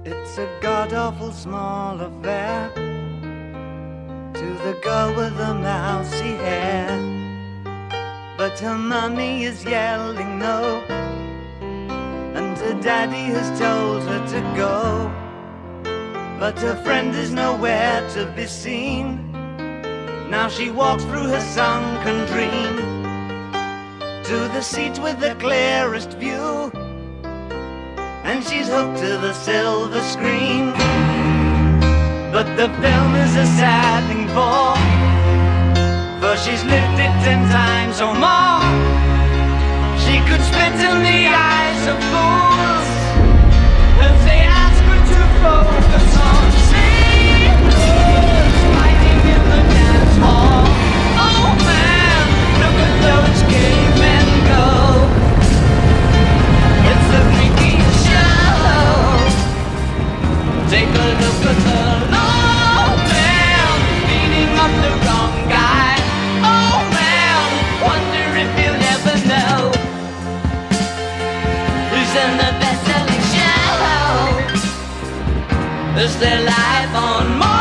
It's a god-awful small affair to the girl with the mousy hair, but her mummy is yelling no, and her daddy has told her to go, but her friend is nowhere to be seen. Now she walks through her sunken dream to the seat with the clearest view, and she's hooked to the silver screen. But the film is a sad thing for she's lived it 10 times or more. She could spit in the eyes of fools if they ask her to focus on sailors fighting in the dance hall. Oh man, look at those cavemen go. It's the freakiest show. Take a look at the old man beating up the wrong guy. Oh man, wonder if you'll ever know who's in the best-selling show. Is their life on Mars?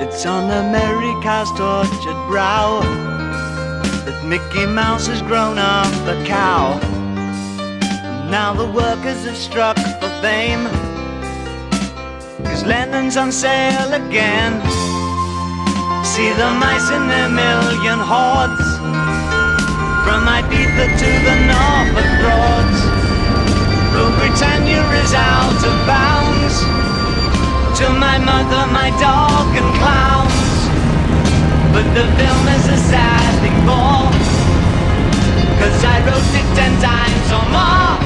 It's on America's tortured brow that Mickey Mouse has grown up a cow. And now the workers have struck for fame, 'cause Lennon's on sale again. See the mice in their million hordes, from Ibiza to the Norfolk Broads. Rule Britannia is out of bounds, to my mother, my dog and clowns. But the film is a sad thing for, 'cause I wrote it 10 times or more.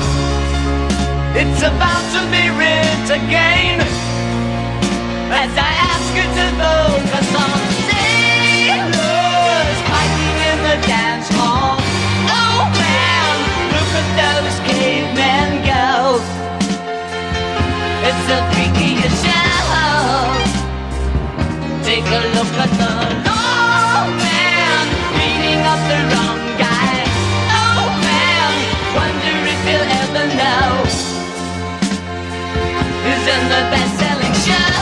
It's about to be writ again, as I ask you to focus on sailors fighting in the dance hall. Oh man, look at those cavemen go. It's the freakiest show. Take a look at the old man beating up the wrong guy. Oh man, wonder if you'll ever know who's in the best-selling show.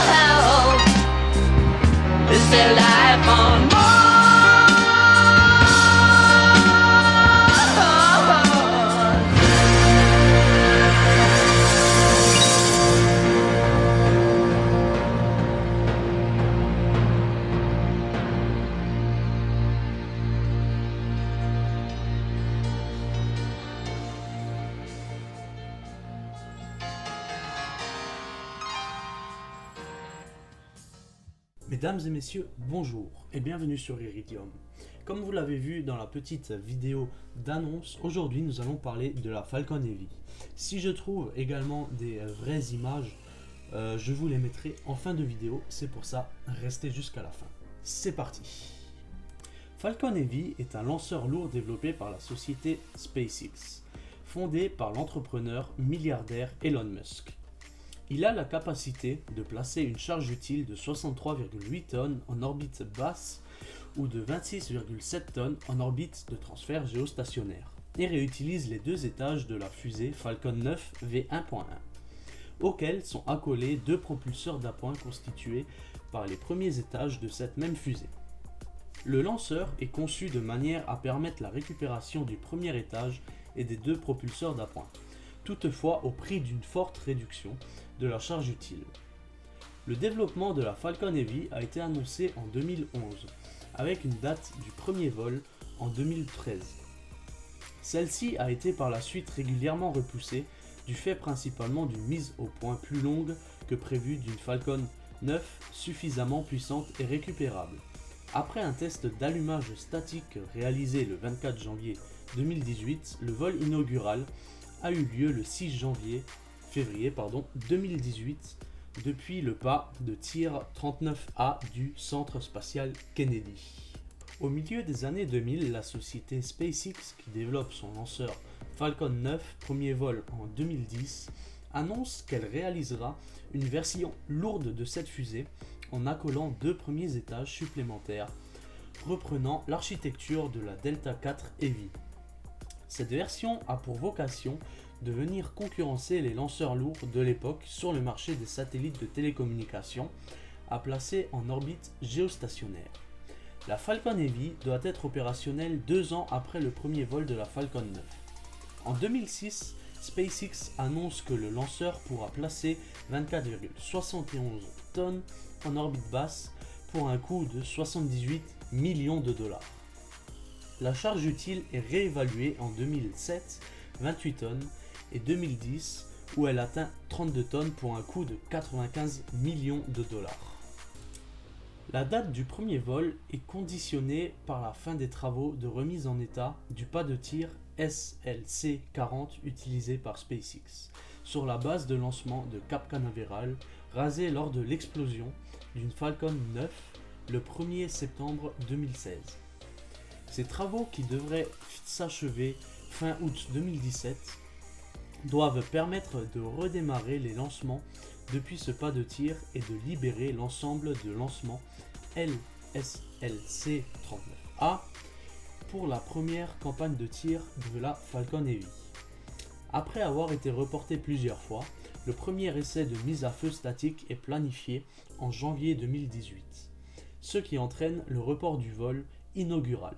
Is their life on Mars? Mesdames et messieurs, bonjour et bienvenue sur Iridium. Comme vous l'avez vu dans la petite vidéo d'annonce, aujourd'hui nous allons parler de la Falcon Heavy. Si je trouve également des vraies images, je vous les mettrai en fin de vidéo, c'est pour ça, restez jusqu'à la fin. C'est parti. Falcon Heavy est un lanceur lourd développé par la société SpaceX, fondé par l'entrepreneur milliardaire Elon Musk. Il a la capacité de placer une charge utile de 63,8 tonnes en orbite basse ou de 26,7 tonnes en orbite de transfert géostationnaire et réutilise les deux étages de la fusée Falcon 9 V1.1, auxquels sont accolés deux propulseurs d'appoint constitués par les premiers étages de cette même fusée. Le lanceur est conçu de manière à permettre la récupération du premier étage et des deux propulseurs d'appoint, toutefois au prix d'une forte réduction de la charge utile. Le développement de la Falcon Heavy a été annoncé en 2011, avec une date du premier vol en 2013. Celle-ci a été par la suite régulièrement repoussée, du fait principalement d'une mise au point plus longue que prévu d'une Falcon 9 suffisamment puissante et récupérable. Après un test d'allumage statique réalisé le 24 janvier 2018, le vol inaugural a eu lieu le 6 février 2018 depuis le pas de tir 39A du Centre Spatial Kennedy. Au milieu des années 2000, la société SpaceX, qui développe son lanceur Falcon 9, premier vol en 2010, annonce qu'elle réalisera une version lourde de cette fusée en accolant 2 premiers étages supplémentaires, reprenant l'architecture de la Delta IV Heavy. Cette version a pour vocation de venir concurrencer les lanceurs lourds de l'époque sur le marché des satellites de télécommunications à placer en orbite géostationnaire. La Falcon Heavy doit être opérationnelle 2 ans après le premier vol de la Falcon 9. En 2006, SpaceX annonce que le lanceur pourra placer 24,71 tonnes en orbite basse pour un coût de 78 millions de dollars. La charge utile est réévaluée en 2007, 28 tonnes, et 2010, où elle atteint 32 tonnes pour un coût de 95 millions de dollars. La date du premier vol est conditionnée par la fin des travaux de remise en état du pas de tir SLC-40 utilisé par SpaceX, sur la base de lancement de Cap Canaveral, rasée lors de l'explosion d'une Falcon 9 le 1er septembre 2016. Ces travaux, qui devraient s'achever fin août 2017, doivent permettre de redémarrer les lancements depuis ce pas de tir et de libérer l'ensemble de lancements LSLC-39A pour la première campagne de tir de la Falcon Heavy. Après avoir été reporté plusieurs fois, le premier essai de mise à feu statique est planifié en janvier 2018, ce qui entraîne le report du vol inaugural.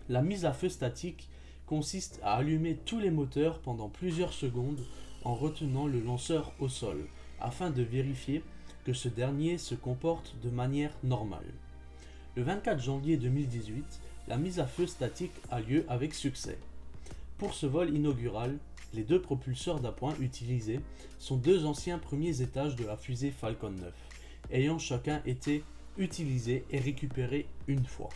La mise à feu statique consiste à allumer tous les moteurs pendant plusieurs secondes en retenant le lanceur au sol, afin de vérifier que ce dernier se comporte de manière normale. Le 24 janvier 2018, la mise à feu statique a lieu avec succès. Pour ce vol inaugural, les 2 propulseurs d'appoint utilisés sont 2 anciens premiers étages de la fusée Falcon 9, ayant chacun été utilisés et récupérés une fois.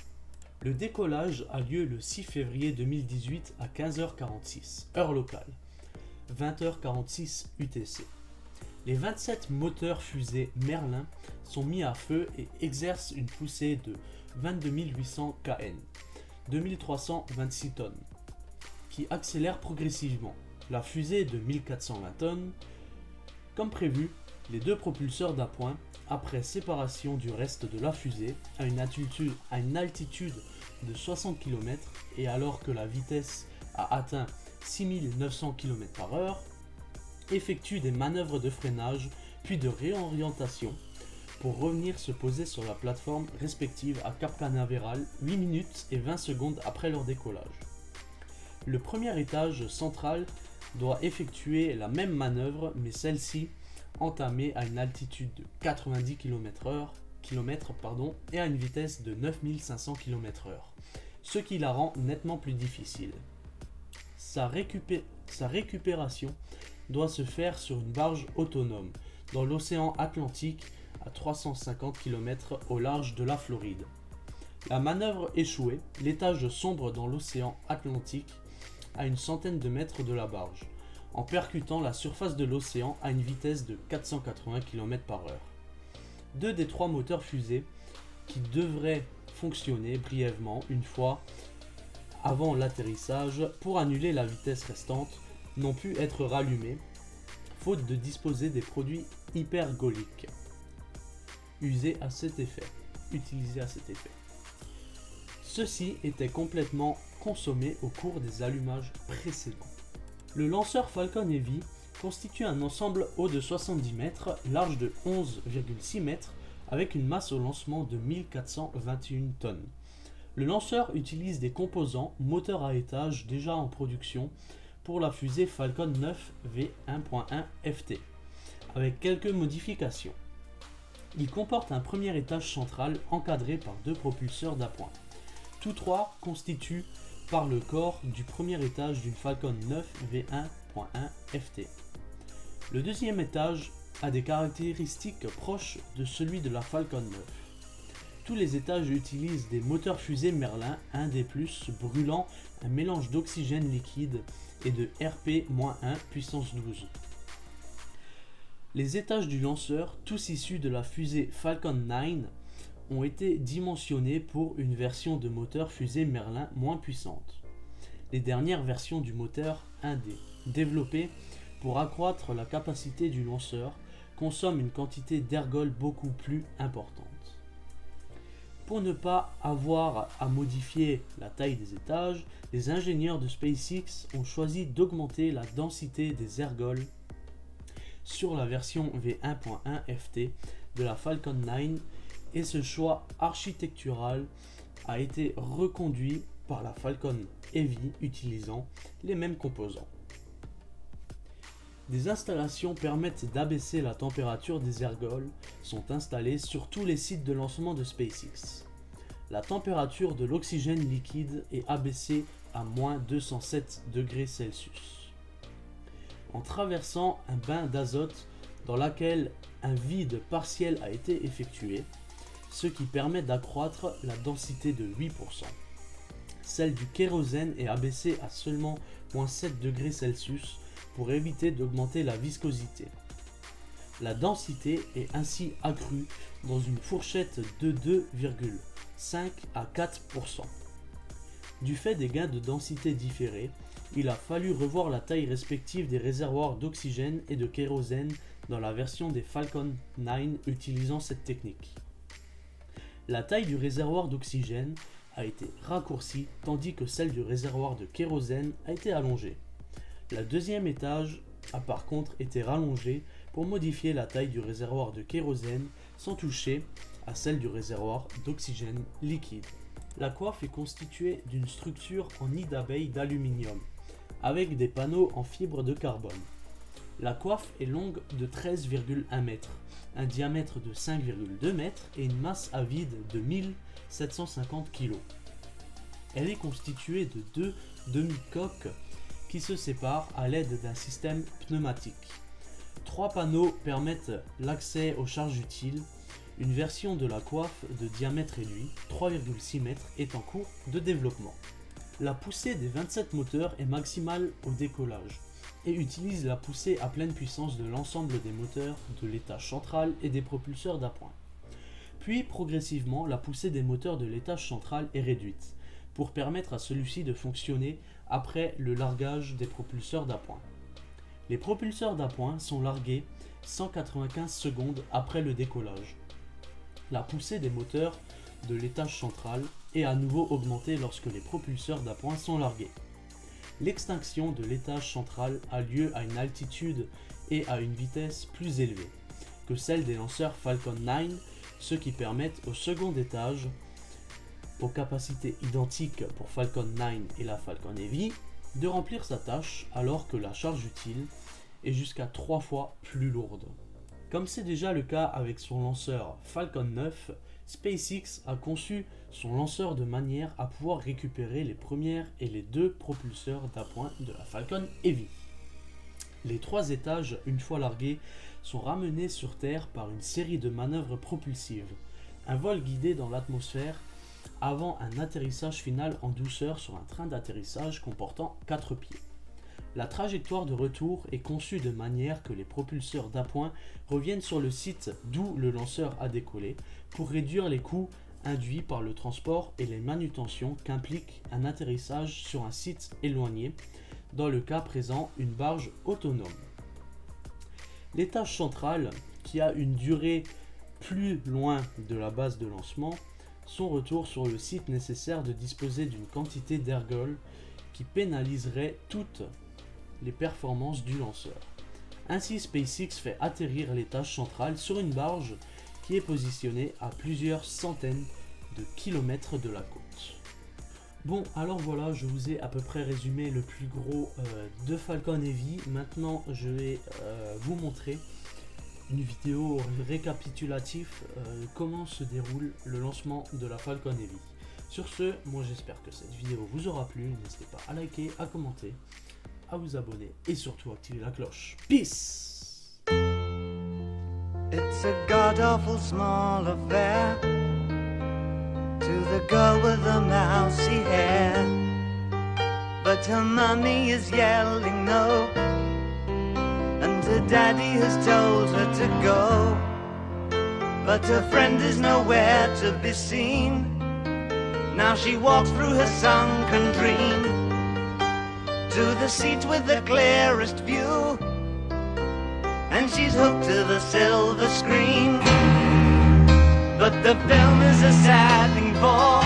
Le décollage a lieu le 6 février 2018 à 15h46, heure locale, 20h46 UTC. Les 27 moteurs fusée Merlin sont mis à feu et exercent une poussée de 22 800 kN, 2326 tonnes, qui accélère progressivement. La fusée de 1420 tonnes. Comme prévu, les 2 propulseurs d'appoint, après séparation du reste de la fusée, à une altitude de 60 km et alors que la vitesse a atteint 6900 km/h, effectuent des manœuvres de freinage puis de réorientation pour revenir se poser sur la plateforme respective à Cap Canaveral 8 minutes et 20 secondes après leur décollage. Le premier étage central doit effectuer la même manœuvre, mais celle-ci entamée à une altitude de 90 km et à une vitesse de 9500 km/h, ce qui la rend nettement plus difficile. Sa récupération doit se faire sur une barge autonome dans l'océan Atlantique à 350 km au large de la Floride. La manœuvre échouée, l'étage sombre dans l'océan Atlantique à une centaine de mètres de la barge, en percutant la surface de l'océan à une vitesse de 480 km/h. 2 des 3 moteurs fusée qui devraient fonctionner brièvement une fois avant l'atterrissage pour annuler la vitesse restante n'ont pu être rallumés, faute de disposer des produits hypergoliques utilisés à cet effet. Ceux-ci étaient complètement consommés au cours des allumages précédents. Le lanceur Falcon Heavy constitue un ensemble haut de 70 mètres, large de 11,6 mètres, avec une masse au lancement de 1421 tonnes. Le lanceur utilise des composants moteurs à étage déjà en production pour la fusée Falcon 9 V1.1 FT, avec quelques modifications. Il comporte un premier étage central encadré par 2 propulseurs d'appoint. Tous 3 constituent par le corps du premier étage d'une Falcon 9 V1.1 FT. Le deuxième étage a des caractéristiques proches de celui de la Falcon 9. Tous les étages utilisent des moteurs fusée Merlin 1D+, brûlant un mélange d'oxygène liquide et de RP-1 puissance 12. Les étages du lanceur, tous issus de la fusée Falcon 9, ont été dimensionnés pour une version de moteur fusée Merlin moins puissante. Les dernières versions du moteur 1D, développées pour accroître la capacité du lanceur, consomment une quantité d'ergols beaucoup plus importante. Pour ne pas avoir à modifier la taille des étages, les ingénieurs de SpaceX ont choisi d'augmenter la densité des ergols sur la version V1.1 FT de la Falcon 9, et ce choix architectural a été reconduit par la Falcon Heavy utilisant les mêmes composants. Des installations permettent d'abaisser la température des ergols sont installées sur tous les sites de lancement de SpaceX. La température de l'oxygène liquide est abaissée à moins 207 degrés Celsius. En traversant un bain d'azote dans lequel un vide partiel a été effectué, ce qui permet d'accroître la densité de 8%. Celle du kérosène est abaissée à seulement moins 7 degrés Celsius pour éviter d'augmenter la viscosité. La densité est ainsi accrue dans une fourchette de 2,5 à 4%. Du fait des gains de densité différés, il a fallu revoir la taille respective des réservoirs d'oxygène et de kérosène dans la version des Falcon 9 utilisant cette technique. La taille du réservoir d'oxygène a été raccourcie tandis que celle du réservoir de kérosène a été allongée. Le deuxième étage a par contre été rallongé pour modifier la taille du réservoir de kérosène sans toucher à celle du réservoir d'oxygène liquide. La coiffe est constituée d'une structure en nid d'abeille d'aluminium avec des panneaux en fibre de carbone. La coiffe est longue de 13,1 m, un diamètre de 5,2 m et une masse à vide de 1750 kg. Elle est constituée de deux demi-coques qui se séparent à l'aide d'un système pneumatique. 3 panneaux permettent l'accès aux charges utiles. Une version de la coiffe de diamètre réduit, 3,6 m, est en cours de développement. La poussée des 27 moteurs est maximale au décollage et utilise la poussée à pleine puissance de l'ensemble des moteurs de l'étage central et des propulseurs d'appoint. Puis progressivement, la poussée des moteurs de l'étage central est réduite pour permettre à celui-ci de fonctionner après le largage des propulseurs d'appoint. Les propulseurs d'appoint sont largués 195 secondes après le décollage. La poussée des moteurs de l'étage central est à nouveau augmentée lorsque les propulseurs d'appoint sont largués. L'extinction de l'étage central a lieu à une altitude et à une vitesse plus élevée que celle des lanceurs Falcon 9, ce qui permet au second étage, aux capacités identiques pour Falcon 9 et la Falcon Heavy, de remplir sa tâche alors que la charge utile est jusqu'à 3 fois plus lourde. Comme c'est déjà le cas avec son lanceur Falcon 9, SpaceX a conçu son lanceur de manière à pouvoir récupérer les premières et les 2 propulseurs d'appoint de la Falcon Heavy. Les 3 étages, une fois largués, sont ramenés sur Terre par une série de manœuvres propulsives, un vol guidé dans l'atmosphère avant un atterrissage final en douceur sur un train d'atterrissage comportant 4 pieds. La trajectoire de retour est conçue de manière que les propulseurs d'appoint reviennent sur le site d'où le lanceur a décollé pour réduire les coûts induits par le transport et les manutentions qu'implique un atterrissage sur un site éloigné, dans le cas présent une barge autonome. L'étage central, qui a une durée plus loin de la base de lancement, son retour sur le site nécessaire de disposer d'une quantité d'ergols qui pénaliserait toutes les performances du lanceur. Ainsi, SpaceX fait atterrir l'étage central sur une barge qui est positionnée à plusieurs centaines de kilomètres de la côte. Bon, alors voilà, je vous ai à peu près résumé le plus gros de Falcon Heavy. Maintenant, je vais vous montrer une vidéo récapitulative comment se déroule le lancement de la Falcon Heavy. Sur ce, moi j'espère que cette vidéo vous aura plu. N'hésitez pas à liker, à commenter, à vous abonner et surtout activer la cloche. Peace! It's a god-awful small affair to the girl with the mousy hair, but her mummy is yelling no, and her daddy has told her to go. but her friend is nowhere to be seen. Now she walks through her sunken dream to the seat with the clearest view, and she's hooked to the silver screen. But the film is a sad thing for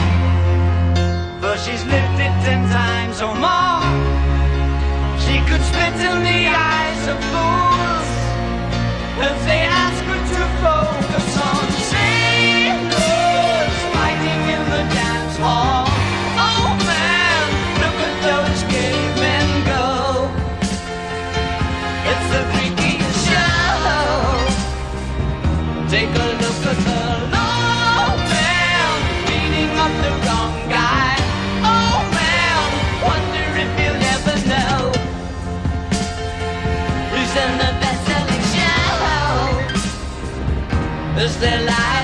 she's lived it 10 times or more. She could spit in the eyes of fools if they ask her to focus on sailors fighting in the dance hall. Oh man, look at those cavemen go. It's the freakiest show. Take a look at the low man beating up the wrong guy. Oh man, wonder if you'll ever know who's in the best-selling show. Is there life?